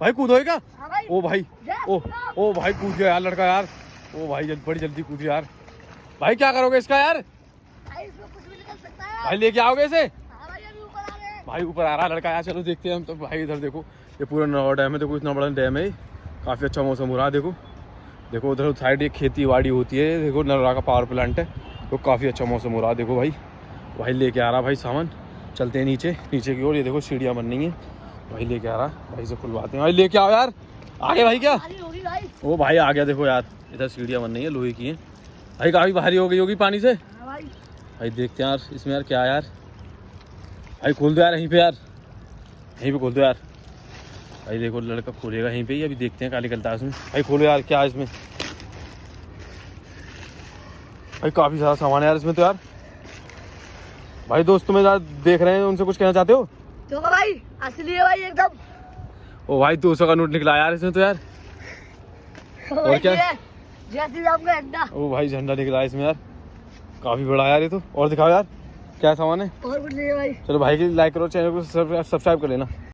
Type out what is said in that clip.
भाई कूदोगे क्या? हाँ भाई। ओ भाई, ओ भाई कूद गया यार लड़का यार। ओ भाई बड़ी जल्दी कूद यार। भाई क्या करोगे इसका यार? भाई इसमें कुछ भी निकल सकता है। भाई लेके आओगे इसे? हाँ भाई अभी ऊपर आ गए। भाई ऊपर आ रहा है लड़का यार, चलो देखते हैं हम। तो भाई इधर देखो, ये पूरा नौरा डैम है, देखो इतना बड़ा डैम है, काफ़ी अच्छा मौसम हो रहा है। देखो देखो उधर साइड एक खेती बाड़ी होती है, देखो नौरा का पावर प्लांट है, तो काफ़ी अच्छा मौसम हो रहा है। देखो भाई, भाई लेके आ रहा भाई सामान। चलते हैं नीचे की ओर। ये देखो सीढ़ियाँ बन रही हैं, भाई लेके आ रहा। भाई से खुलवाते हैं। भाई लेके आओ यार। आगे भाई क्या? भारी होगी भाई। ओ भाई आ गया देखो यार, इधर सीढ़ियाँ बन रही है, लोहे की है भाई, काफ़ी भारी हो गई होगी पानी से। हाँ भाई। भाई देखते हैं यार इसमें यार क्या है यार। भाई खोल दो यार यहीं पे यार, यहीं पे खोल दो यार। भाई देखो लड़का खोलेगा यहीं पे ही, अभी देखते हैं क्या निकलता है इसमें। भाई खोलो यार, क्या है इसमें? भाई काफ़ी सारा सामान है यार इसमें तो यार। भाई दोस्त तुम्हें यार देख रहे हैं, उनसे कुछ कहना चाहते हो? तो भाई असली है भाई एकदम। ओ भाई 200 का नोट निकला यार इसमें तो यार। और क्या? जैसे आपका अंडा। ओ भाई झंडा निकला है इसमें यार, काफ़ी बड़ा यार ये तो। और दिखाओ यार क्या सामान है। और कुछ नहीं है भाई। चलो भाई की लाइक करो, चैनल को सब्सक्राइब कर लेना।